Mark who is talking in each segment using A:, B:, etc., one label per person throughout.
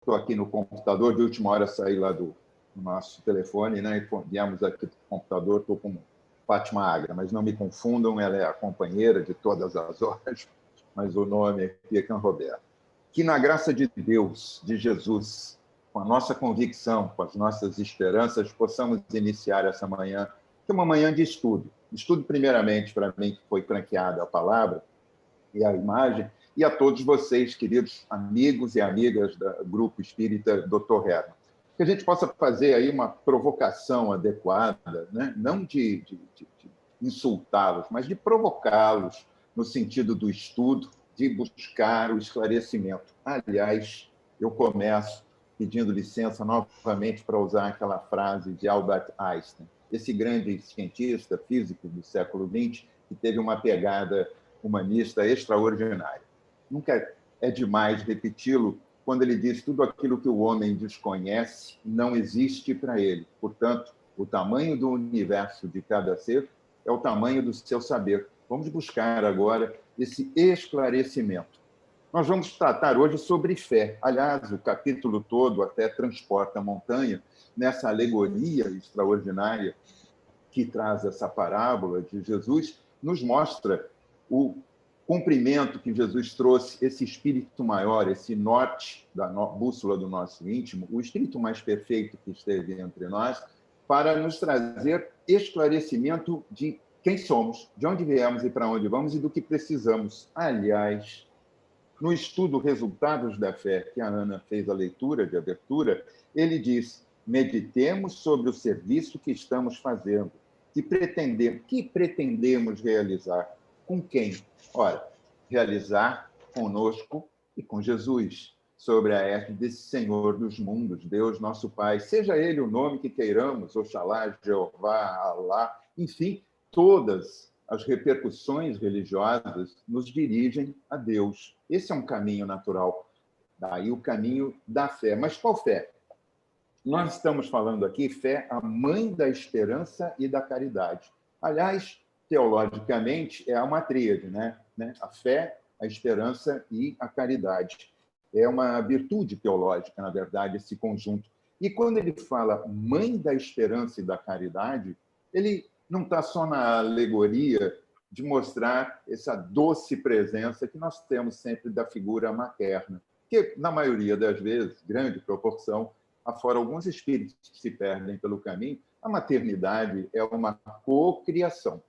A: estou aqui no computador, de última hora saí lá do nosso telefone, né? E viemos aqui do computador, estou com Fátima Agra, mas não me confundam, ela é a companheira de todas as horas, mas o nome aqui é Can Roberto. Que na graça de Deus, de Jesus, com a nossa convicção, com as nossas esperanças, possamos iniciar essa manhã, que é uma manhã de estudo. Estudo, primeiramente, para mim, que foi franqueada a palavra e a imagem, e a todos vocês, queridos amigos e amigas do Grupo Espírita Dr. Herman. Que a gente possa fazer aí uma provocação adequada, né? Não de insultá-los, mas de provocá-los no sentido do estudo, de buscar o esclarecimento. Aliás, eu começo pedindo licença novamente para usar aquela frase de Albert Einstein, esse grande cientista físico do século XX, que teve uma pegada humanista extraordinária. Nunca é demais repeti-lo quando ele diz: tudo aquilo que o homem desconhece não existe para ele. Portanto, o tamanho do universo de cada ser é o tamanho do seu saber. Vamos buscar agora esse esclarecimento. Nós vamos tratar hoje sobre fé. Aliás, o capítulo todo até transporta a montanha nessa alegoria extraordinária que traz essa parábola de Jesus, nos mostra o cumprimento que Jesus trouxe, esse espírito maior, esse norte da bússola do nosso íntimo, o espírito mais perfeito que esteve entre nós, para nos trazer esclarecimento de quem somos, de onde viemos e para onde vamos e do que precisamos. Aliás, no estudo Resultados da Fé, que a Ana fez a leitura de abertura, ele diz: meditemos sobre o serviço que estamos fazendo, que pretendemos realizar. Com quem? Ora, realizar conosco e com Jesus, sobre a égide desse Senhor dos mundos, Deus nosso Pai, seja ele o nome que queiramos, Oxalá, Jeová, Alá, enfim, todas as repercussões religiosas nos dirigem a Deus. Esse é um caminho natural, daí o caminho da fé. Mas qual fé? Nós estamos falando aqui fé, a mãe da esperança e da caridade. Aliás, teologicamente, é uma tríade, né? A fé, a esperança e a caridade. É uma virtude teológica, na verdade, esse conjunto. E quando ele fala mãe da esperança e da caridade, ele não está só na alegoria de mostrar essa doce presença que nós temos sempre da figura materna, que, na maioria das vezes, grande proporção, afora alguns espíritos que se perdem pelo caminho, a maternidade é uma cocriação,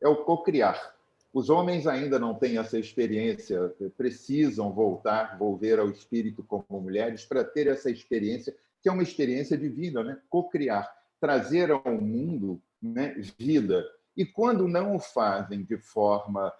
A: é o cocriar. Os homens ainda não têm essa experiência, precisam volver ao espírito como mulheres para ter essa experiência, que é uma experiência de vida, né? Cocriar, trazer ao mundo, né, vida. E quando não o fazem de forma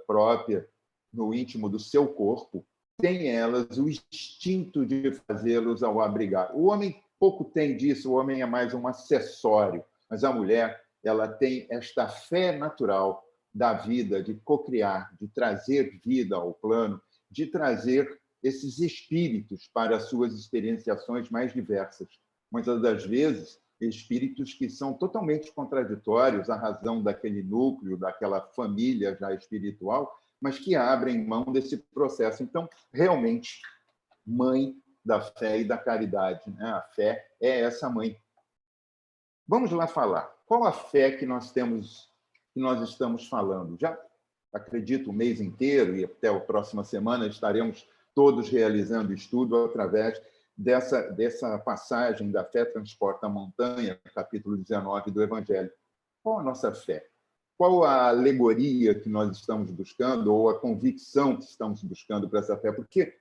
A: própria, no íntimo do seu corpo, tem elas o instinto de fazê-los ao abrigar. O homem pouco tem disso, o homem é mais um acessório, mas a mulher, ela tem esta fé natural da vida, de cocriar, de trazer vida ao plano, de trazer esses espíritos para as suas experienciações mais diversas. Muitas das vezes, espíritos que são totalmente contraditórios à razão daquele núcleo, daquela família já espiritual, mas que abrem mão desse processo. Então, realmente, mãe da fé e da caridade, né? A fé é essa mãe. Vamos lá falar. Qual a fé que nós temos, que nós estamos falando? Já acredito o mês inteiro e até a próxima semana estaremos todos realizando estudo através dessa passagem da Fé Transporta a Montanha, capítulo 19 do Evangelho. Qual a nossa fé? Qual a alegoria que nós estamos buscando ou a convicção que estamos buscando para essa fé? Porque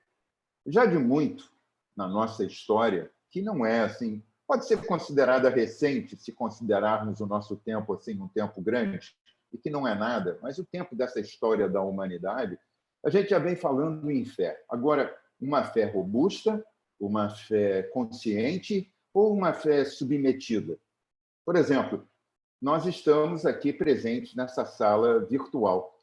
A: já de muito na nossa história, que não é assim, pode ser considerada recente, se considerarmos o nosso tempo assim um tempo grande, e que não é nada, mas o tempo dessa história da humanidade, a gente já vem falando em fé. Agora, uma fé robusta, uma fé consciente ou uma fé submetida? Por exemplo, nós estamos aqui presentes nessa sala virtual.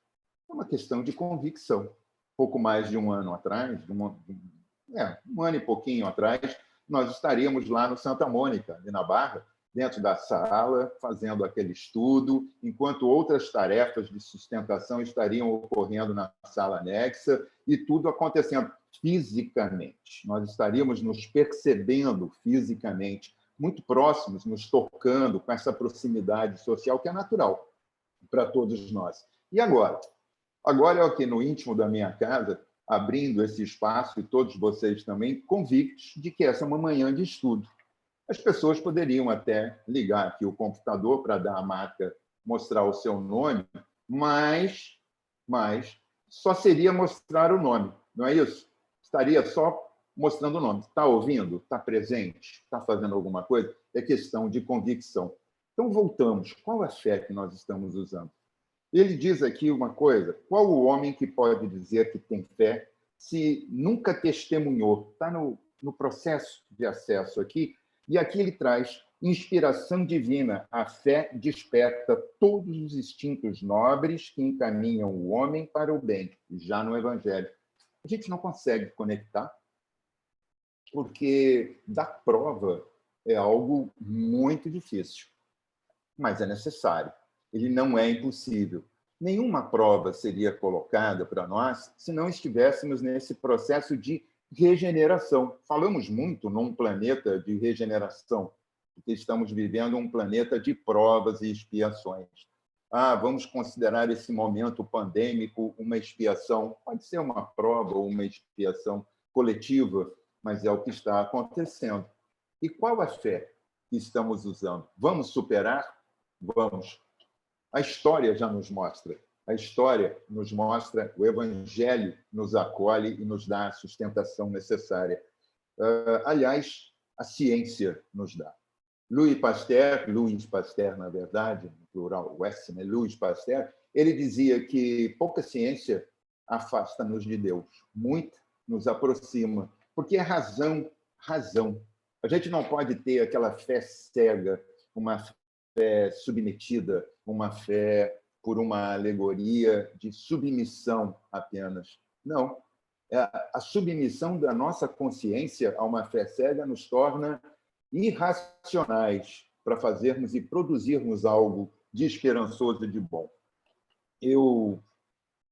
A: É uma questão de convicção. Pouco mais de um ano atrás, um ano e pouquinho atrás, nós estaríamos lá no Santa Mônica, ali na Barra, dentro da sala, fazendo aquele estudo, enquanto outras tarefas de sustentação estariam ocorrendo na sala anexa e tudo acontecendo. fisicamente. Nós estaríamos nos percebendo fisicamente, muito próximos, nos tocando com essa proximidade social que é natural para todos nós. E agora? Agora eu aqui no íntimo da minha casa, abrindo esse espaço, e todos vocês também convictos de que essa é uma manhã de estudo. As pessoas poderiam até ligar aqui o computador para dar a marca, mostrar o seu nome, mas só seria mostrar o nome, não é isso? Estaria só mostrando o nome. Está ouvindo? Está presente? Está fazendo alguma coisa? É questão de convicção. Então, voltamos. Qual a fé que nós estamos usando? Ele diz aqui uma coisa: qual o homem que pode dizer que tem fé se nunca testemunhou? Está no processo de acesso aqui, e aqui ele traz inspiração divina. A fé desperta todos os instintos nobres que encaminham o homem para o bem, já no Evangelho. A gente não consegue conectar, porque dar prova é algo muito difícil, mas é necessário. Ele não é impossível. Nenhuma prova seria colocada para nós se não estivéssemos nesse processo de regeneração. Falamos muito num planeta de regeneração, porque estamos vivendo um planeta de provas e expiações. Vamos considerar esse momento pandêmico uma expiação. Pode ser uma prova ou uma expiação coletiva, mas é o que está acontecendo. E qual a fé que estamos usando? Vamos superar? Vamos. A história já nos mostra. A história nos mostra, o Evangelho nos acolhe e nos dá a sustentação necessária. Aliás, a ciência nos dá. Louis Pasteur, na verdade, no plural, West, né? Louis Pasteur, ele dizia que pouca ciência afasta-nos de Deus, muita nos aproxima, porque é razão. A gente não pode ter aquela fé cega, uma fé submetida, uma fé por uma alegoria de submissão apenas. Não. A submissão da nossa consciência a uma fé cega nos torna irracionais para fazermos e produzirmos algo de esperançoso e de bom. Eu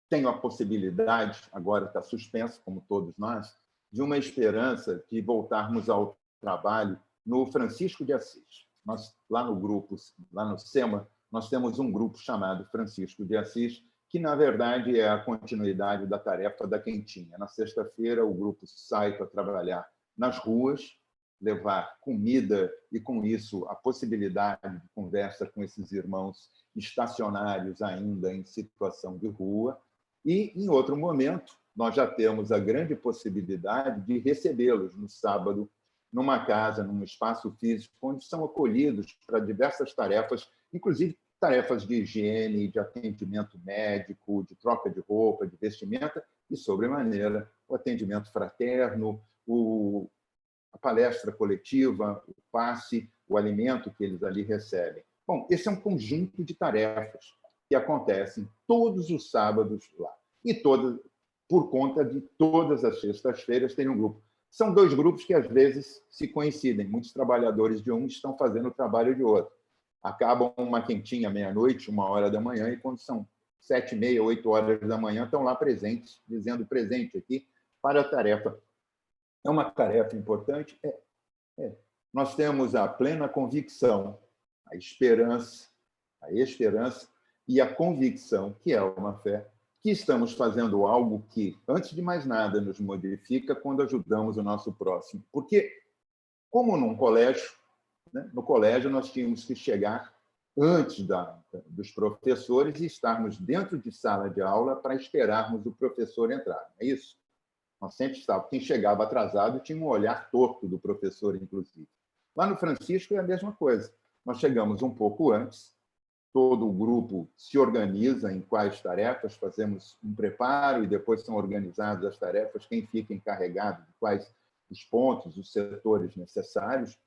A: tenho a possibilidade, agora está suspenso, como todos nós, de uma esperança de voltarmos ao trabalho no Francisco de Assis. Nós, lá no grupo, lá no SEMA, nós temos um grupo chamado Francisco de Assis, que, na verdade, é a continuidade da tarefa da Quentinha. Na sexta-feira, o grupo sai para trabalhar nas ruas, levar comida e, com isso, a possibilidade de conversa com esses irmãos estacionários ainda em situação de rua. E, em outro momento, nós já temos a grande possibilidade de recebê-los no sábado, numa casa, num espaço físico, onde são acolhidos para diversas tarefas, inclusive tarefas de higiene, de atendimento médico, de troca de roupa, de vestimenta e, sobremaneira, o atendimento fraterno, a palestra coletiva, o passe, o alimento que eles ali recebem. Bom, esse é um conjunto de tarefas que acontecem todos os sábados lá. E por conta de todas as sextas-feiras tem um grupo. São dois grupos que, às vezes, se coincidem. Muitos trabalhadores de um estão fazendo o trabalho de outro. Acabam uma quentinha meia-noite, 1h da manhã, e quando são 7h30, 8h da manhã, estão lá presentes, dizendo presente aqui para a tarefa. É uma tarefa importante? Nós temos a plena convicção, a esperança e a convicção, que é uma fé, que estamos fazendo algo que, antes de mais nada, nos modifica quando ajudamos o nosso próximo. Porque, como num colégio, né, no colégio nós tínhamos que chegar antes dos professores e estarmos dentro de sala de aula para esperarmos o professor entrar. Não é isso? Nós sempre estávamos. Quem chegava atrasado tinha um olhar torto do professor, inclusive. Lá no Francisco é a mesma coisa. Nós chegamos um pouco antes, todo o grupo se organiza em quais tarefas, fazemos um preparo e depois são organizadas as tarefas, quem fica encarregado de quais os pontos, os setores necessários,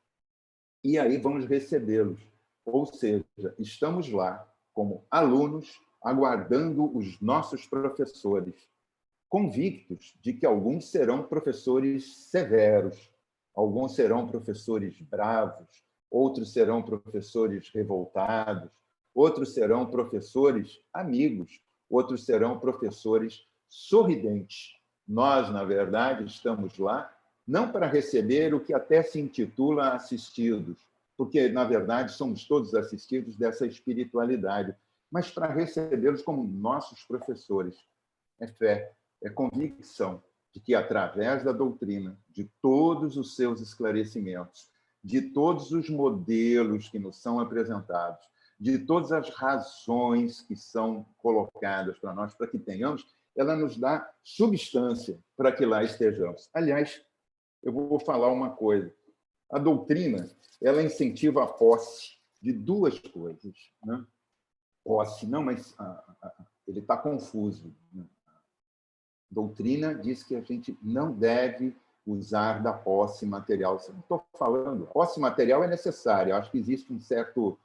A: e aí vamos recebê-los. Ou seja, estamos lá como alunos, aguardando os nossos professores, convictos de que alguns serão professores severos, alguns serão professores bravos, outros serão professores revoltados, outros serão professores amigos, outros serão professores sorridentes. Nós, na verdade, estamos lá não para receber o que até se intitula assistidos, porque, na verdade, somos todos assistidos dessa espiritualidade, mas para recebê-los como nossos professores. É fé, é convicção de que, através da doutrina, de todos os seus esclarecimentos, de todos os modelos que nos são apresentados, de todas as razões que são colocadas para nós, para que tenhamos, ela nos dá substância para que lá estejamos. Aliás, eu vou falar uma coisa. A doutrina, ela incentiva a posse de duas coisas. Né? Posse, não, mas ele está confuso. Né? Doutrina diz que a gente não deve usar da posse material. Eu não estou falando. Posse material é necessária. Eu acho que existe um certo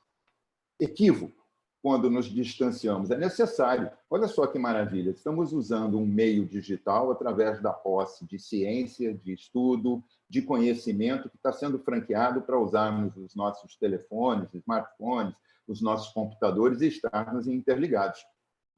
A: equívoco quando nos distanciamos. É necessário. Olha só que maravilha. Estamos usando um meio digital através da posse de ciência, de estudo, de conhecimento que está sendo franqueado para usarmos os nossos telefones, smartphones, os nossos computadores e estarmos interligados.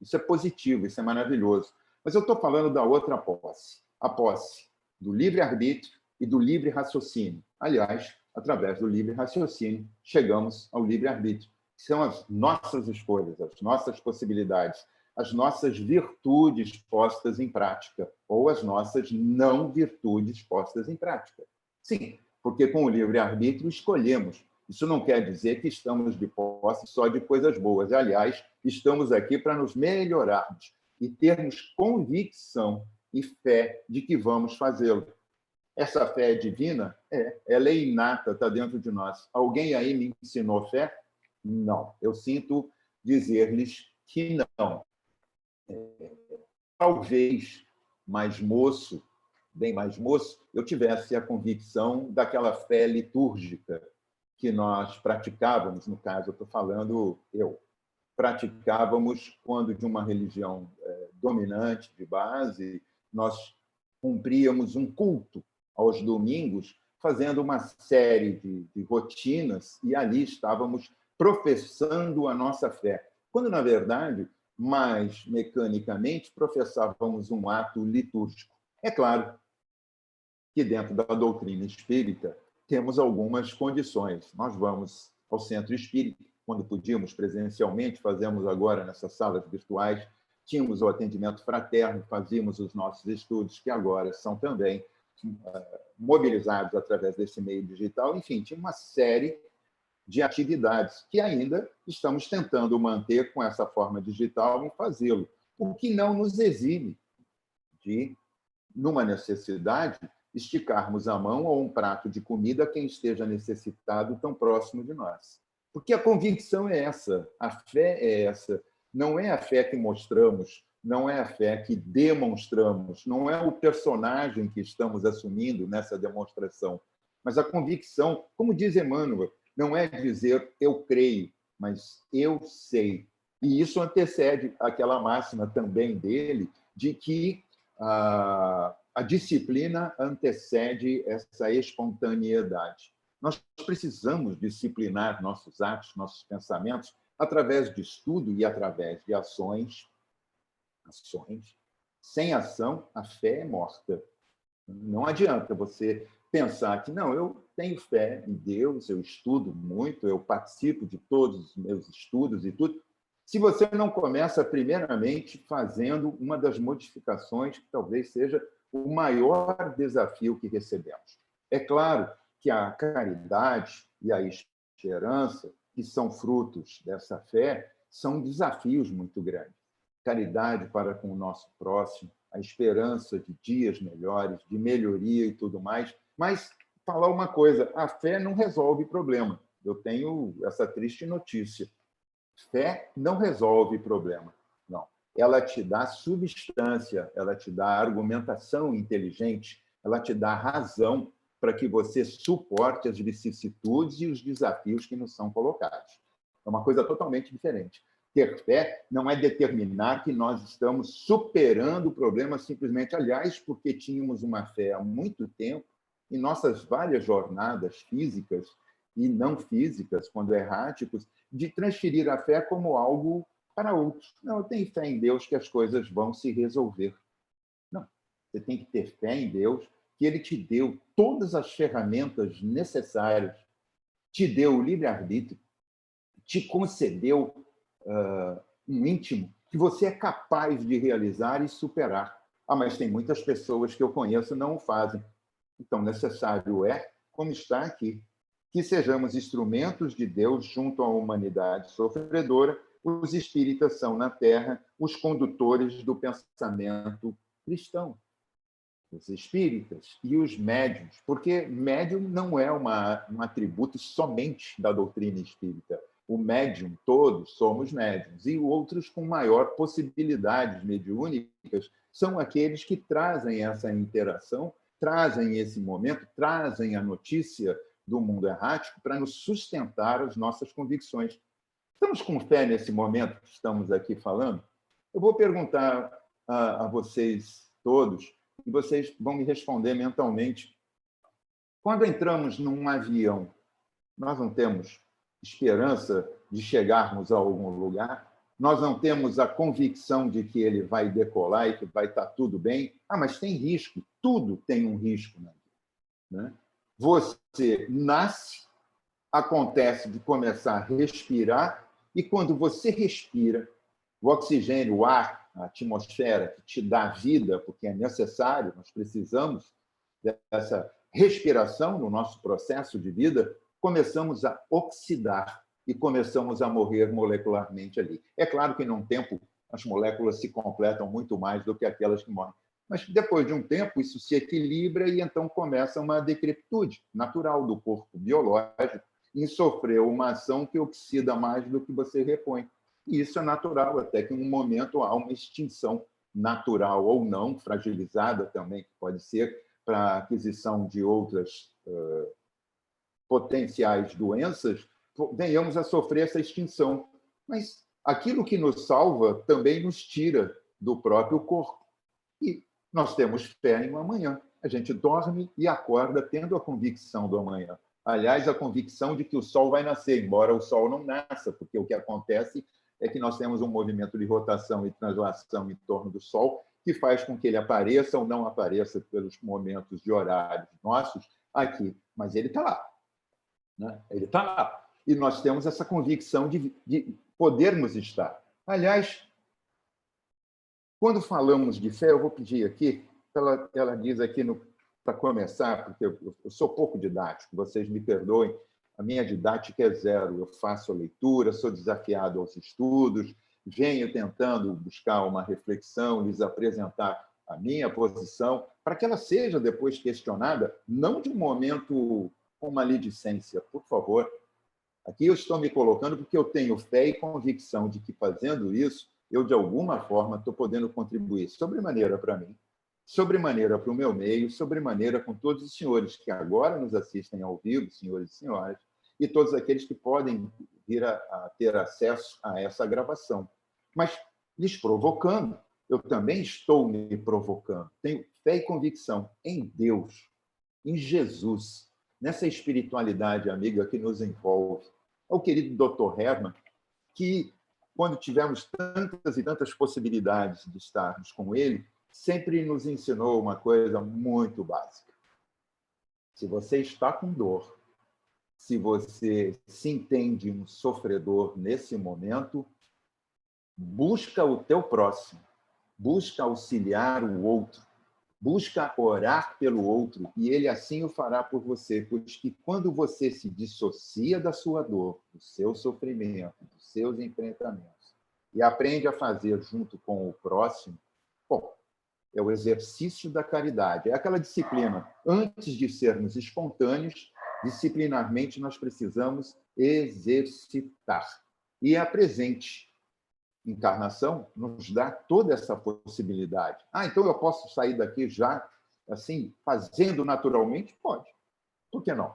A: Isso é positivo, isso é maravilhoso. Mas eu estou falando da outra posse, a posse do livre-arbítrio e do livre raciocínio. Aliás, através do livre raciocínio, chegamos ao livre-arbítrio. São as nossas escolhas, as nossas possibilidades, as nossas virtudes postas em prática, ou as nossas não virtudes postas em prática. Sim, porque com o livre-arbítrio escolhemos. Isso não quer dizer que estamos de posse só de coisas boas. Aliás, estamos aqui para nos melhorarmos e termos convicção e fé de que vamos fazê-lo. Essa fé divina, ela é inata, está dentro de nós. Alguém aí me ensinou fé? Não. Eu sinto dizer-lhes que não. Talvez mais moço, bem mais moço, eu tivesse a convicção daquela fé litúrgica que nós praticávamos, no caso, eu estou falando praticávamos quando de uma religião dominante, de base, nós cumpríamos um culto aos domingos, fazendo uma série de rotinas, e ali estávamos professando a nossa fé. Quando, na verdade, mais mecanicamente, professávamos um ato litúrgico. É claro que, dentro da doutrina espírita, temos algumas condições. Nós vamos ao centro espírita, quando podíamos presencialmente, fazemos agora nessas salas virtuais, tínhamos o atendimento fraterno, fazíamos os nossos estudos, que agora são também mobilizados através desse meio digital. Enfim, tinha uma série de atividades que ainda estamos tentando manter com essa forma digital e fazê-lo, o que não nos exime de, numa necessidade, esticarmos a mão ou um prato de comida a quem esteja necessitado tão próximo de nós. Porque a convicção é essa, a fé é essa. Não é a fé que mostramos, não é a fé que demonstramos, não é o personagem que estamos assumindo nessa demonstração, mas a convicção, como diz Emmanuel, não é dizer eu creio, mas eu sei. E isso antecede aquela máxima também dele de que a disciplina antecede essa espontaneidade. Nós precisamos disciplinar nossos atos, nossos pensamentos, através de estudo e através de ações. Sem ação, a fé é morta. Não adianta você pensar que, não, eu tenho fé em Deus, eu estudo muito, eu participo de todos os meus estudos e tudo, se você não começa, primeiramente, fazendo uma das modificações que talvez seja o maior desafio que recebemos. É claro que a caridade e a esperança, que são frutos dessa fé, são desafios muito grandes. Caridade para com o nosso próximo, a esperança de dias melhores, de melhoria e tudo mais. Mas, falar uma coisa, a fé não resolve problema. Eu tenho essa triste notícia. Fé não resolve problema, não. Ela te dá substância, ela te dá argumentação inteligente, ela te dá razão para que você suporte as vicissitudes e os desafios que nos são colocados. É uma coisa totalmente diferente. Ter fé não é determinar que nós estamos superando o problema simplesmente, aliás, porque tínhamos uma fé há muito tempo em nossas várias jornadas físicas e não físicas, quando erráticos, de transferir a fé como algo para outros. Não, eu tenho fé em Deus que as coisas vão se resolver. Não. você tem que ter fé em Deus, que Ele te deu todas as ferramentas necessárias, te deu o livre-arbítrio, te concedeu um íntimo que você é capaz de realizar e superar. Ah, mas tem muitas pessoas que eu conheço que não o fazem. Então, necessário é, como está aqui, que sejamos instrumentos de Deus junto à humanidade sofredora. Os espíritas são, na Terra, os condutores do pensamento cristão. Os espíritas e os médiuns, porque médium não é um atributo somente da doutrina espírita. O médium, todos somos médiums, e outros com maior possibilidades mediúnicas são aqueles que trazem essa interação, trazem esse momento, trazem a notícia do mundo errático para nos sustentar as nossas convicções. Estamos com fé nesse momento que estamos aqui falando? Eu vou perguntar a vocês todos, e vocês vão me responder mentalmente. Quando entramos num avião, nós não temos esperança de chegarmos a algum lugar? Nós não temos a convicção de que ele vai decolar e que vai estar tudo bem? Ah, mas tem risco. Tudo tem um risco, né? Você nasce, acontece de começar a respirar, e quando você respira, o oxigênio, o ar, a atmosfera que te dá vida, porque é necessário, nós precisamos dessa respiração no nosso processo de vida, começamos a oxidar e começamos a morrer molecularmente ali. É claro que, num tempo, as moléculas se completam muito mais do que aquelas que morrem. Mas, depois de um tempo, isso se equilibra e, então, começa uma decrepitude natural do corpo biológico em sofrer uma ação que oxida mais do que você repõe. E isso é natural, até que em um momento há uma extinção natural ou não, fragilizada também, que pode ser para a aquisição de outras potenciais doenças, venhamos a sofrer essa extinção. Mas aquilo que nos salva também nos tira do próprio corpo. E nós temos fé em um amanhã. A gente dorme e acorda tendo a convicção do amanhã. Aliás, a convicção de que o Sol vai nascer, embora o Sol não nasça, porque o que acontece é que nós temos um movimento de rotação e translação em torno do Sol que faz com que ele apareça ou não apareça pelos momentos de horários nossos aqui. Mas ele está lá. Né? Ele está lá. E nós temos essa convicção de podermos estar. Aliás, quando falamos de fé, eu vou pedir aqui, ela diz aqui para começar, porque eu sou pouco didático, vocês me perdoem, a minha didática é zero. Eu faço a leitura, sou desafiado aos estudos, venho tentando buscar uma reflexão, lhes apresentar a minha posição, para que ela seja depois questionada, não de um momento com maledicência, por favor. Aqui eu estou me colocando porque eu tenho fé e convicção de que, fazendo isso, eu, de alguma forma, estou podendo contribuir sobremaneira para mim, sobremaneira para o meu meio, sobremaneira com todos os senhores que agora nos assistem ao vivo, senhores e senhoras, e todos aqueles que podem vir a ter acesso a essa gravação. Mas lhes provocando, eu também estou me provocando. Tenho fé e convicção em Deus, em Jesus, nessa espiritualidade amiga que nos envolve. Ao querido Dr. Herman, que, quando tivemos tantas e tantas possibilidades de estarmos com ele, sempre nos ensinou uma coisa muito básica. Se você está com dor, se você se entende um sofredor nesse momento, busca o teu próximo, busca auxiliar o outro, busca orar pelo outro, e ele assim o fará por você, pois que quando você se dissocia da sua dor, do seu sofrimento, dos seus enfrentamentos, e aprende a fazer junto com o próximo, bom, é o exercício da caridade. É aquela disciplina. Antes de sermos espontâneos, disciplinarmente nós precisamos exercitar. E a presente encarnação nos dá toda essa possibilidade. Ah, então eu posso sair daqui já, assim, fazendo naturalmente? Pode. Por que não?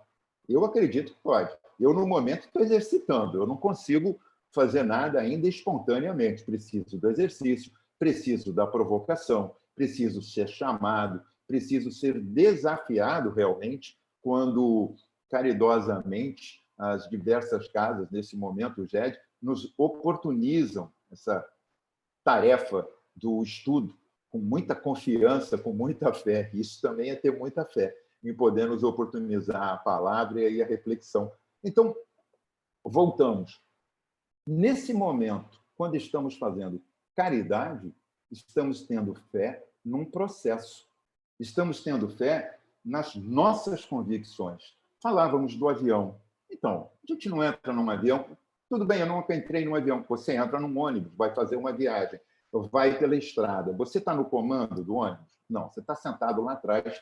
A: Eu acredito que pode. Eu, no momento, estou exercitando. Eu não consigo fazer nada ainda espontaneamente. Preciso do exercício, preciso da provocação, preciso ser chamado, preciso ser desafiado realmente quando, caridosamente, as diversas casas, nesse momento, o GED, nos oportunizam essa tarefa do estudo com muita confiança, com muita fé. Isso também é ter muita fé, em poder nos oportunizar a palavra e a reflexão. Então, voltamos. Nesse momento, quando estamos fazendo caridade, estamos tendo fé num processo. Estamos tendo fé nas nossas convicções. Falávamos do avião. Então, a gente não entra num avião. Tudo bem, eu nunca entrei num avião. Você entra num ônibus, vai fazer uma viagem, vai pela estrada. Você está no comando do ônibus? Não, você está sentado lá atrás,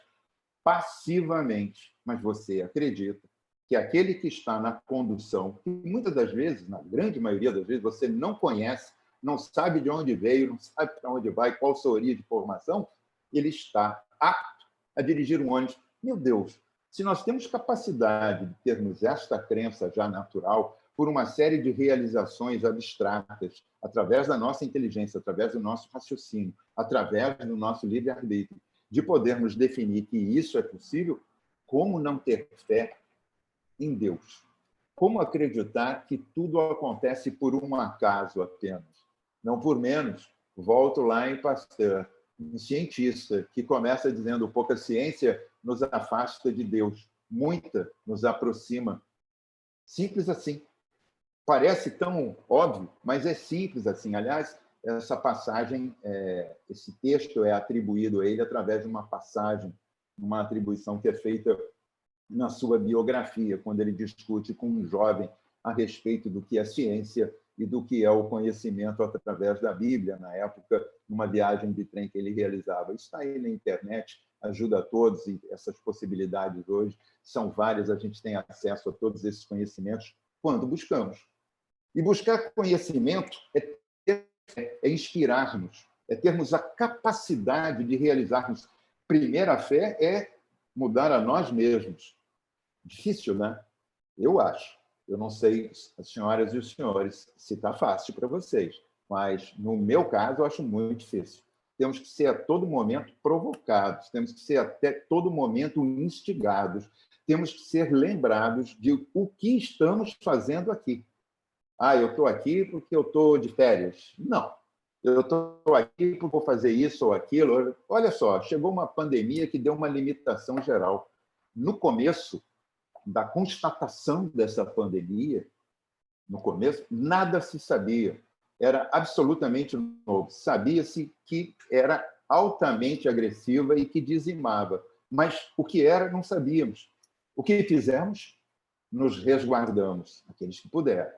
A: passivamente, mas você acredita que aquele que está na condução, que muitas das vezes, na grande maioria das vezes, você não conhece, não sabe de onde veio, não sabe para onde vai, qual sua origem de formação, ele está apto a dirigir um ônibus. Meu Deus, se nós temos capacidade de termos esta crença já natural, por uma série de realizações abstratas, através da nossa inteligência, através do nosso raciocínio, através do nosso livre-arbítrio, de podermos definir que isso é possível, como não ter fé em Deus? Como acreditar que tudo acontece por um acaso apenas? Não por menos, volto lá em Pasteur, um cientista que começa dizendo: pouca ciência nos afasta de Deus, muita nos aproxima. Simples assim. Parece tão óbvio, mas é simples assim. Aliás, essa passagem, esse texto é atribuído a ele através de uma passagem, uma atribuição que é feita na sua biografia, quando ele discute com um jovem a respeito do que é ciência e do que é o conhecimento através da Bíblia, na época, numa viagem de trem que ele realizava. Isso está aí na internet, ajuda a todos, e essas possibilidades hoje são várias, a gente tem acesso a todos esses conhecimentos quando buscamos. E buscar conhecimento é inspirar-nos, é termos a capacidade de realizarmos. Primeira fé é mudar a nós mesmos. Difícil, né? Eu acho. Eu não sei, as senhoras e os senhores, se está fácil para vocês, mas, no meu caso, eu acho muito difícil. Temos que ser a todo momento provocados, temos que ser até todo momento instigados, temos que ser lembrados de o que estamos fazendo aqui. Ah, eu estou aqui porque eu estou de férias. Não. Eu estou aqui porque vou fazer isso ou aquilo. Olha só, chegou uma pandemia que deu uma limitação geral. No começo da constatação dessa pandemia, no começo, nada se sabia. Era absolutamente novo. Sabia-se que era altamente agressiva e que dizimava. Mas o que era, não sabíamos. O que fizemos? Nos resguardamos, aqueles que puderam.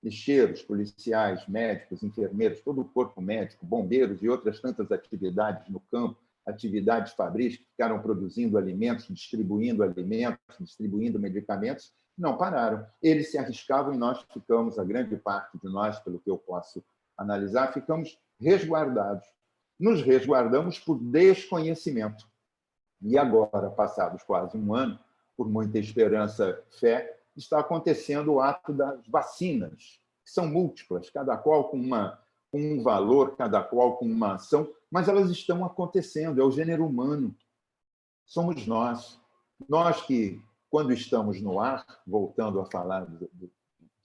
A: Lixeiros, policiais, médicos, enfermeiros, todo o corpo médico, bombeiros e outras tantas atividades no campo, atividades fabris que ficaram produzindo alimentos, distribuindo medicamentos, não pararam. Eles se arriscavam e nós ficamos, a grande parte de nós, pelo que eu posso analisar, ficamos resguardados. Nos resguardamos por desconhecimento. E agora, passados quase um ano, por muita esperança, fé, está acontecendo o ato das vacinas, que são múltiplas, cada qual com um valor, cada qual com uma ação, mas elas estão acontecendo, é o gênero humano. Somos nós. Nós que, quando estamos no ar, voltando a falar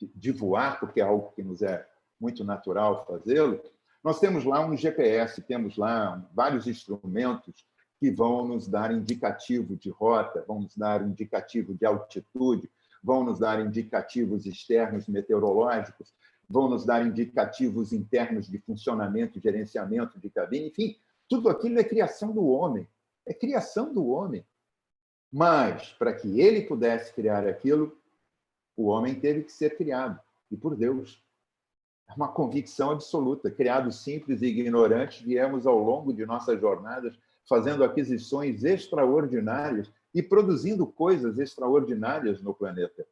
A: de voar, porque é algo que nos é muito natural fazê-lo, nós temos lá um GPS, temos lá vários instrumentos que vão nos dar indicativo de rota, vão nos dar indicativo de altitude, vão nos dar indicativos externos meteorológicos, vão nos dar indicativos internos de funcionamento e gerenciamento de cabine, enfim, tudo aquilo é criação do homem. É criação do homem. Mas, para que ele pudesse criar aquilo, o homem teve que ser criado, e por Deus. É uma convicção absoluta. Criados simples e ignorantes, viemos ao longo de nossas jornadas fazendo aquisições extraordinárias e produzindo coisas extraordinárias no planeta.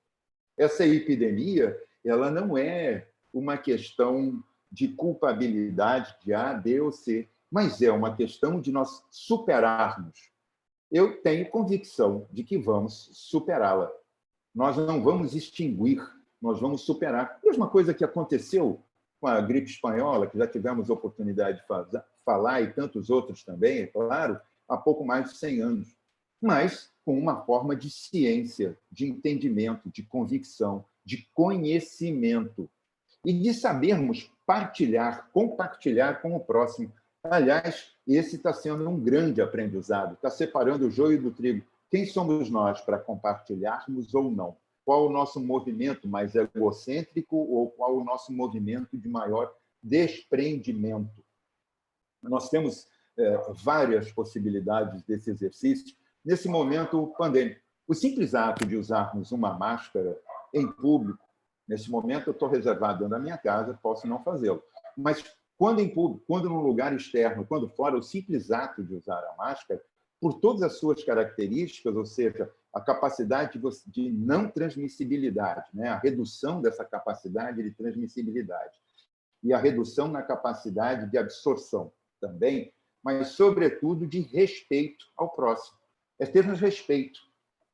A: Essa epidemia, ela não é uma questão de culpabilidade de A, B ou C, mas é uma questão de nós superarmos. Eu tenho convicção de que vamos superá-la. Nós não vamos extinguir, nós vamos superar. A mesma coisa que aconteceu com a gripe espanhola, que já tivemos oportunidade de falar, e tantos outros também, é claro, há pouco mais de 100 anos. Mas com uma forma de ciência, de entendimento, de convicção, de conhecimento e de sabermos compartilhar com o próximo Aliás, esse está sendo um grande aprendizado, está separando o joio do trigo. Quem somos nós para compartilharmos ou não? Qual o nosso movimento mais egocêntrico ou qual o nosso movimento de maior desprendimento? Nós temos várias possibilidades desse exercício nesse momento pandêmico. O simples ato de usarmos uma máscara em público, nesse momento eu estou reservado dentro da minha casa, posso não fazê-lo. Mas quando em público, quando num lugar externo, quando fora, o simples ato de usar a máscara, por todas as suas características, ou seja, a capacidade de não transmissibilidade, né? A redução dessa capacidade de transmissibilidade e a redução na capacidade de absorção também, mas, sobretudo, de respeito ao próximo. É termos respeito,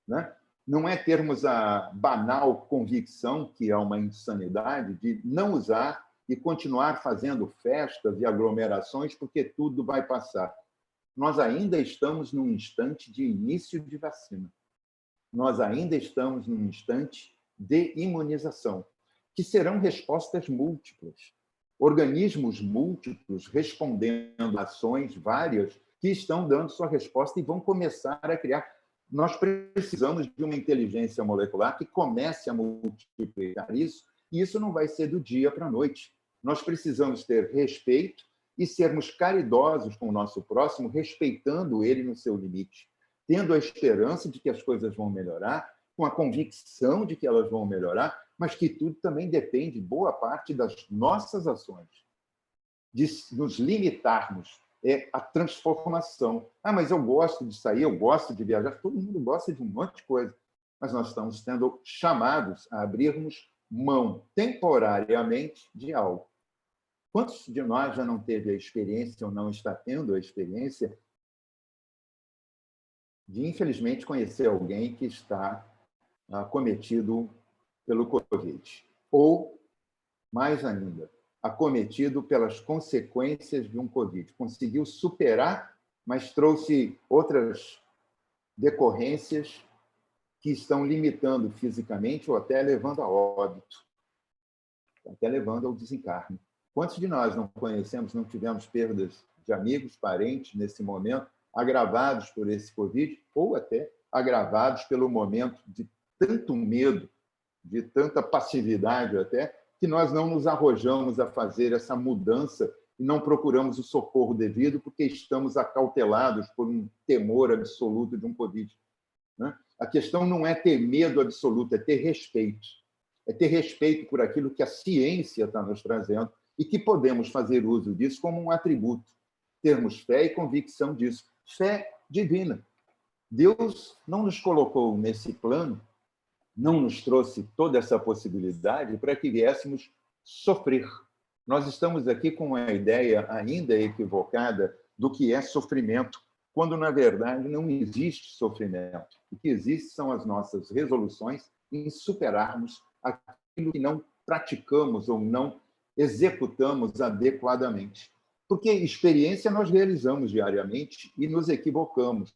A: né? Não é termos a banal convicção, que é uma insanidade, de não usar e continuar fazendo festas e aglomerações porque tudo vai passar. Nós ainda estamos num instante de início de vacina. Nós ainda estamos num instante de imunização, que serão respostas múltiplas. Organismos múltiplos respondendo a ações várias que estão dando sua resposta e vão começar a criar. Nós precisamos de uma inteligência molecular que comece a multiplicar isso, e isso não vai ser do dia para a noite. Nós precisamos ter respeito e sermos caridosos com o nosso próximo, respeitando ele no seu limite, tendo a esperança de que as coisas vão melhorar, com a convicção de que elas vão melhorar, mas que tudo também depende, boa parte, das nossas ações, de nos limitarmos a transformação. Ah, mas eu gosto de sair, eu gosto de viajar, todo mundo gosta de um monte de coisa, mas nós estamos sendo chamados a abrirmos mão temporariamente de algo. Quantos de nós já não teve a experiência ou não está tendo a experiência de, infelizmente, conhecer alguém que está acometido pelo Covid? Ou, mais ainda, acometido pelas consequências de um Covid. Conseguiu superar, mas trouxe outras decorrências que estão limitando fisicamente ou até levando a óbito, até levando ao desencarne. Quantos de nós não conhecemos, não tivemos perdas de amigos, parentes nesse momento, agravados por esse Covid, ou até agravados pelo momento de tanto medo, de tanta passividade até, que nós não nos arrojamos a fazer essa mudança e não procuramos o socorro devido porque estamos acautelados por um temor absoluto de um Covid. Né? A questão não é ter medo absoluto, é ter respeito. É ter respeito por aquilo que a ciência está nos trazendo e que podemos fazer uso disso como um atributo. Termos fé e convicção disso. Fé divina. Deus não nos colocou nesse plano, não nos trouxe toda essa possibilidade para que viéssemos sofrer. Nós estamos aqui com uma ideia ainda equivocada do que é sofrimento, quando, na verdade, não existe sofrimento. O que existe são as nossas resoluções em superarmos aquilo que não praticamos ou não executamos adequadamente. Porque experiência nós realizamos diariamente e nos equivocamos.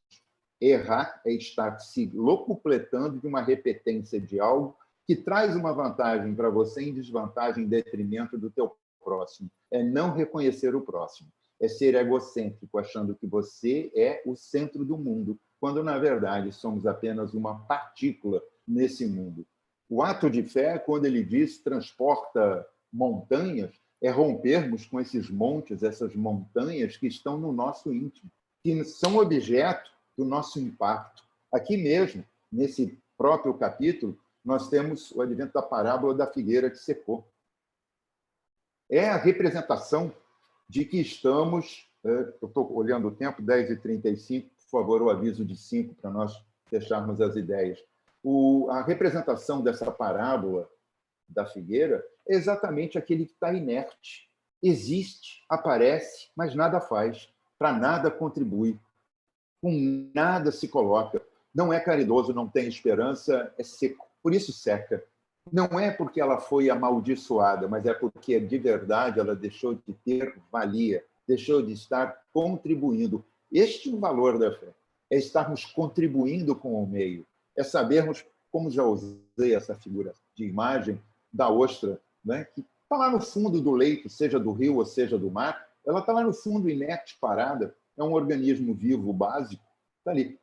A: Errar é estar se locupletando de uma repetência de algo que traz uma vantagem para você em desvantagem em detrimento do teu próximo. É não reconhecer o próximo. É ser egocêntrico, achando que você é o centro do mundo, quando, na verdade, somos apenas uma partícula nesse mundo. O ato de fé, quando ele diz transporta montanhas, é rompermos com esses montes, essas montanhas que estão no nosso íntimo, que são objeto do nosso impacto. Aqui mesmo, nesse próprio capítulo, nós temos o advento da parábola da figueira que secou. É a representação de que estamos... Eu estou olhando o tempo, 10h35, por favor, o aviso de 5 para nós fecharmos as ideias. A representação dessa parábola da figueira é exatamente aquele que está inerte. Existe, aparece, mas nada faz, para nada contribui, com nada se coloca. Não é caridoso, não tem esperança, é seco. Por isso seca. Não é porque ela foi amaldiçoada, mas é porque, de verdade, ela deixou de ter valia, deixou de estar contribuindo. Este é o valor da fé. É estarmos contribuindo com o meio. É sabermos, como já usei essa figura de imagem da ostra, né, que está lá no fundo do leito, seja do rio ou seja do mar, Ela está lá no fundo, inerte, parada, é um organismo vivo básico, está ali.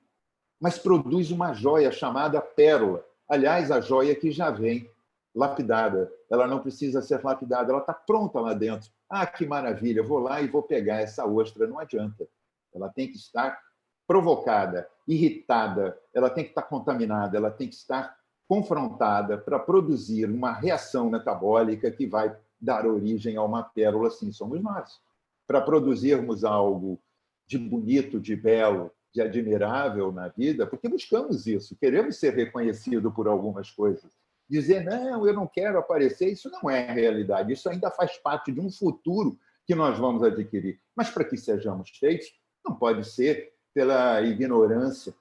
A: Mas produz uma joia chamada pérola. Aliás, a joia que já vem lapidada. Ela não precisa ser lapidada, ela está pronta lá dentro. Ah, que maravilha, vou lá e vou pegar essa ostra. Não adianta. Ela tem que estar provocada, irritada, ela tem que estar contaminada, ela tem que estar confrontada para produzir uma reação metabólica que vai dar origem a uma pérola, assim somos nós. Para produzirmos algo de bonito, de belo, de admirável na vida, porque buscamos isso, queremos ser reconhecidos por algumas coisas. Dizer, não, eu não quero aparecer, isso não é realidade, isso ainda faz parte de um futuro que nós vamos adquirir. Mas para que sejamos feitos, não pode ser pela ignorância,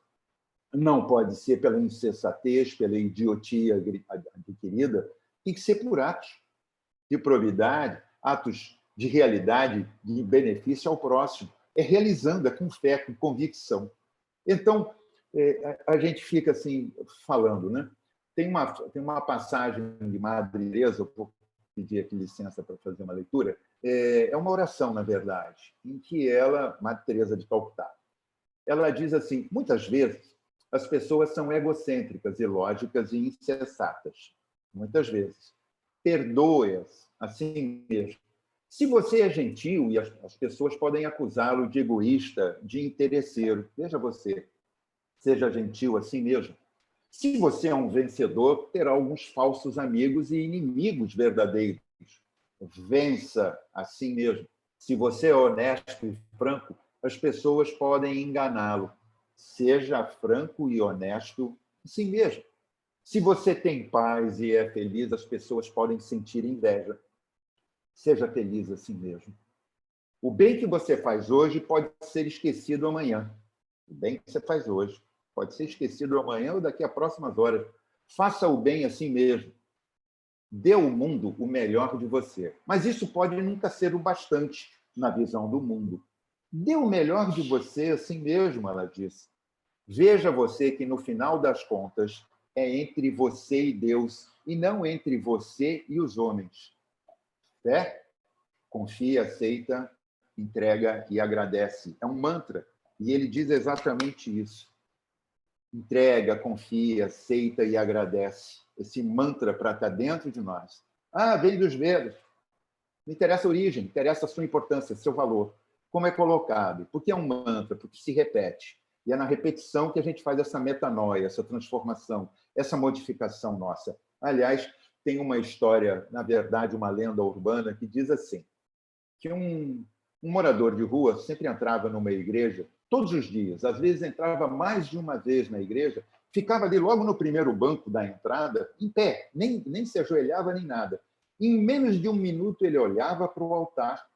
A: não pode ser pela insensatez, pela idiotia adquirida, tem que ser por atos de probidade, atos de realidade, de benefício ao próximo. É realizando, é com fé, com convicção. Então, a gente fica assim, falando, né? Tem uma passagem de Madre Teresa, eu vou pedir aqui licença para fazer uma leitura, é uma oração, na verdade, em que ela, Madre Teresa de Calcutá, ela diz assim, muitas vezes as pessoas são egocêntricas, ilógicas e insensatas. Muitas vezes. Perdoe-as assim mesmo. Se você é gentil, e as pessoas podem acusá-lo de egoísta, de interesseiro, veja você, seja gentil assim mesmo. Se você é um vencedor, terá alguns falsos amigos e inimigos verdadeiros. Vença assim mesmo. Se você é honesto e franco, as pessoas podem enganá-lo. Seja franco e honesto assim mesmo. Se você tem paz e é feliz, as pessoas podem sentir inveja. Seja feliz assim mesmo. O bem que você faz hoje pode ser esquecido amanhã. O bem que você faz hoje pode ser esquecido amanhã ou daqui a próximas horas. Faça o bem assim mesmo. Dê ao mundo o melhor de você. Mas isso pode nunca ser o bastante na visão do mundo. Dê o melhor de você assim mesmo, ela disse. Veja você que, no final das contas, é entre você e Deus, e não entre você e os homens. Fé, confia, aceita, entrega e agradece. É um mantra, e ele diz exatamente isso. Entrega, confia, aceita e agradece. Esse mantra para estar dentro de nós. Ah, vem dos Vedas. Não interessa a origem, interessa a sua importância, seu valor. Como é colocado? Porque é um mantra, porque se repete. E é na repetição que a gente faz essa metanoia, essa transformação, essa modificação nossa. Aliás, tem uma história, na verdade, uma lenda urbana, que diz assim, que um morador de rua sempre entrava numa igreja, todos os dias, às vezes entrava mais de uma vez na igreja, ficava ali logo no primeiro banco da entrada, em pé, nem se ajoelhava nem nada. Em menos de um minuto, ele olhava para o altar,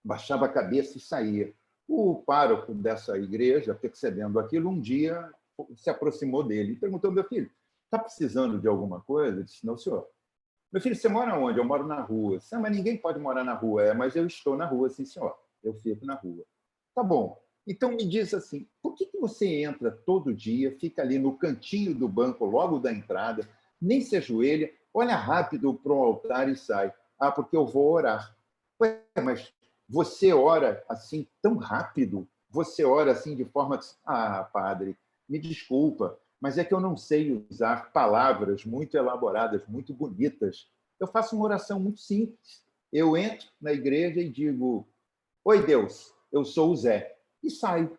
A: baixava a cabeça e saía. O pároco dessa igreja, percebendo aquilo, um dia se aproximou dele e perguntou, meu filho, está precisando de alguma coisa? Ele disse, não, senhor. Meu filho, você mora onde? Eu moro na rua. Disse, mas ninguém pode morar na rua. Mas eu estou na rua, sim, senhor. Eu fico na rua. Tá bom. Então me diz assim, por que você entra todo dia, fica ali no cantinho do banco, logo da entrada, nem se ajoelha, olha rápido para o altar e sai? Ah, porque eu vou orar. Ué, mas você ora assim tão rápido? Você ora assim de forma... Ah, padre, me desculpa, mas é que eu não sei usar palavras muito elaboradas, muito bonitas. Eu faço uma oração muito simples. Eu entro na igreja e digo, oi, Deus, eu sou o Zé. E saio.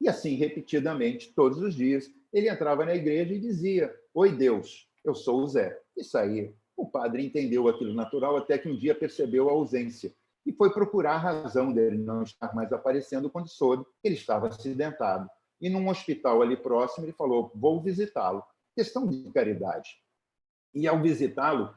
A: E assim, repetidamente, todos os dias, ele entrava na igreja e dizia, oi, Deus, eu sou o Zé. E saía. O padre entendeu aquilo natural até que um dia percebeu a ausência e foi procurar a razão dele não estar mais aparecendo quando soube que ele estava acidentado. E num hospital ali próximo, ele falou, vou visitá-lo. Questão de caridade. E ao visitá-lo,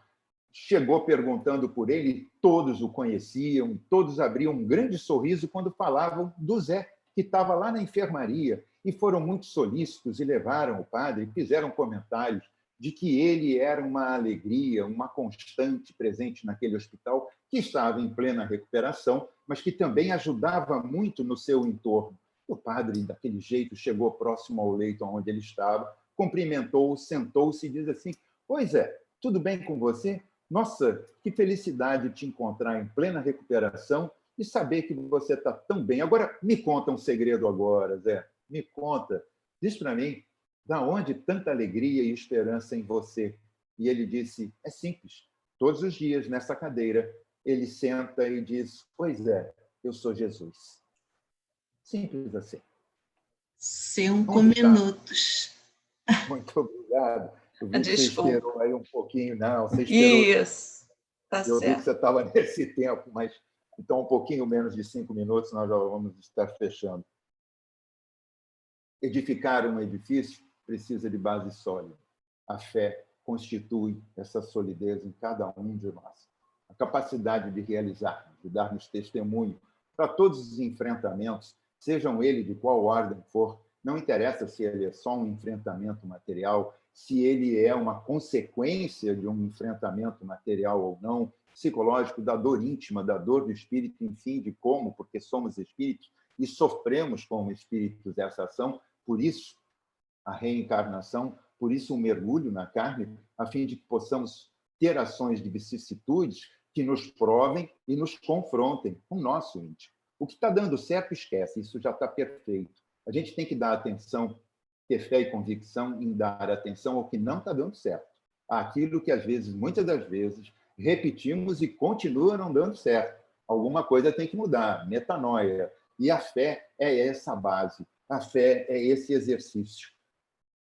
A: chegou perguntando por ele, todos o conheciam, todos abriam um grande sorriso quando falavam do Zé, que estava lá na enfermaria, e foram muito solícitos e levaram o padre, fizeram comentários de que ele era uma alegria, uma constante presente naquele hospital, que estava em plena recuperação, mas que também ajudava muito no seu entorno. O padre, daquele jeito, chegou próximo ao leito onde ele estava, cumprimentou-o, sentou-se e diz assim, oi, Zé, tudo bem com você? Nossa, que felicidade te encontrar em plena recuperação e saber que você está tão bem. Agora, me conta um segredo agora, Zé. Me conta. Diz para mim, da onde tanta alegria e esperança em você? E ele disse, é simples. Todos os dias, nessa cadeira, ele senta e diz, pois é, eu sou Jesus. Simples assim.
B: 5
A: Onde está?
B: minutos.
A: Muito obrigado. Eu vi que você
B: Desculpa.
A: esperou aí um pouquinho. Não, você esperou.
B: Isso, tá
A: Eu vi que
B: certo.
A: você estava nesse tempo, mas então um pouquinho menos de 5 minutos nós já vamos estar fechando. Edificar um edifício precisa de base sólida. A fé constitui essa solidez em cada um de nós. A capacidade de realizar, de darmos testemunho para todos os enfrentamentos, sejam eles de qual ordem for, não interessa se ele é só um enfrentamento material, se ele é uma consequência de um enfrentamento material ou não, psicológico, da dor íntima, da dor do espírito, enfim, de como, porque somos espíritos e sofremos como espíritos essa ação, por isso a reencarnação, por isso o mergulho na carne, a fim de que possamos ter ações de vicissitudes que nos provem e nos confrontem com o nosso íntimo. O que está dando certo, esquece, isso já está perfeito. A gente tem que dar atenção, ter fé e convicção em dar atenção ao que não está dando certo. Aquilo que, às vezes, muitas das vezes, repetimos e continua não dando certo. Alguma coisa tem que mudar, metanoia. E a fé é essa base, a fé é esse exercício.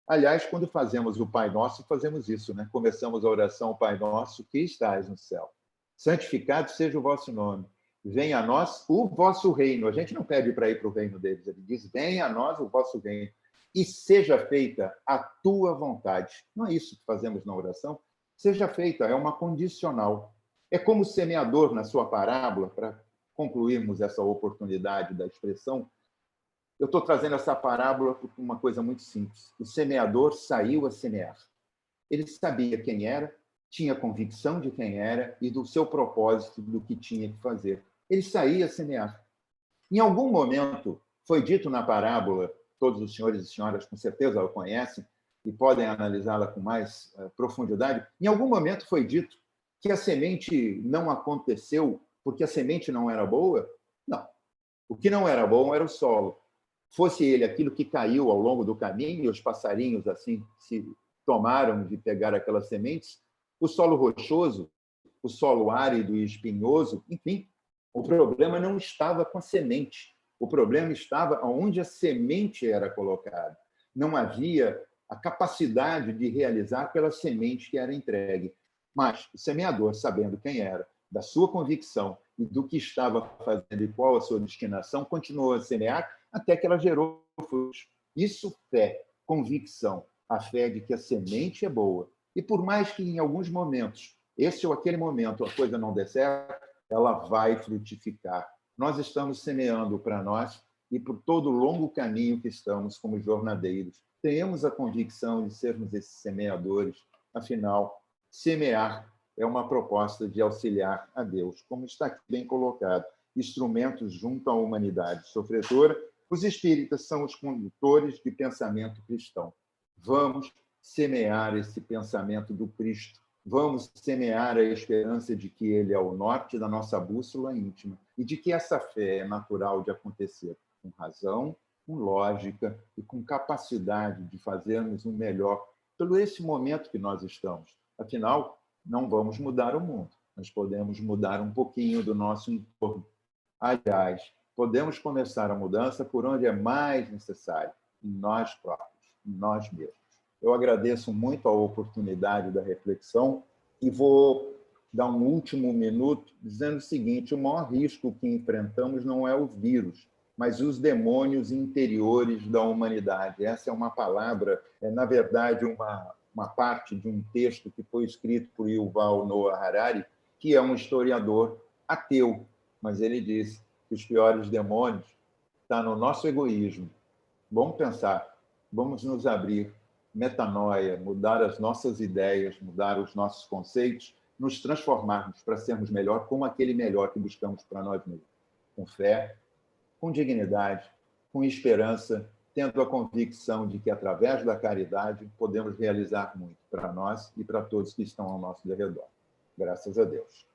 A: Aliás, quando fazemos o Pai Nosso, fazemos isso, né? Começamos a oração, Pai Nosso, que estás no céu. Santificado seja o vosso nome. Venha a nós o vosso reino. A gente não pede para ir para o reino deles, ele diz, venha a nós o vosso reino. E seja feita a tua vontade. Não é isso que fazemos na oração? Seja feita, é uma condicional. É como o semeador, na sua parábola, para concluirmos essa oportunidade da expressão, eu estou trazendo essa parábola por uma coisa muito simples. O semeador saiu a semear. Ele sabia quem era, tinha convicção de quem era e do seu propósito, do que tinha que fazer. Ele saía a semear. Em algum momento, foi dito na parábola, todos os senhores e senhoras com certeza a conhecem e podem analisá-la com mais profundidade, em algum momento foi dito que a semente não aconteceu porque a semente não era boa? Não. O que não era bom era o solo. Fosse ele aquilo que caiu ao longo do caminho, e os passarinhos assim se tomaram de pegar aquelas sementes, o solo rochoso, o solo árido e espinhoso, enfim, o problema não estava com a semente. O problema estava onde a semente era colocada. Não havia a capacidade de realizar pela semente que era entregue. Mas o semeador, sabendo quem era, da sua convicção e do que estava fazendo e qual a sua destinação, continuou a semear até que ela gerou frutos. Isso fé, convicção, a fé de que a semente é boa. E por mais que em alguns momentos, esse ou aquele momento, a coisa não dê certo, ela vai frutificar. Nós estamos semeando para nós e por todo o longo caminho que estamos como jornadeiros. Tenhamos a convicção de sermos esses semeadores. Afinal, semear é uma proposta de auxiliar a Deus, como está aqui bem colocado. Instrumentos junto à humanidade sofredora, os espíritas são os condutores de pensamento cristão. Vamos semear esse pensamento do Cristo. Vamos semear a esperança de que ele é o norte da nossa bússola íntima e de que essa fé é natural de acontecer com razão, com lógica e com capacidade de fazermos o melhor pelo esse momento que nós estamos. Afinal, não vamos mudar o mundo, mas podemos mudar um pouquinho do nosso entorno. Aliás, podemos começar a mudança por onde é mais necessário, em nós próprios, em nós mesmos. Eu agradeço muito a oportunidade da reflexão e vou dar um último minuto dizendo o seguinte: o maior risco que enfrentamos não é o vírus, mas os demônios interiores da humanidade. Essa é uma palavra, na verdade, uma parte de um texto que foi escrito por Yuval Noah Harari, que é um historiador ateu, mas ele diz que os piores demônios estão no nosso egoísmo. Vamos pensar, vamos nos abrir, metanoia, mudar as nossas ideias, mudar os nossos conceitos, nos transformarmos para sermos melhor, como aquele melhor que buscamos para nós mesmos. Com fé, com dignidade, com esperança, tendo a convicção de que, através da caridade, podemos realizar muito para nós e para todos que estão ao nosso redor. Graças a Deus.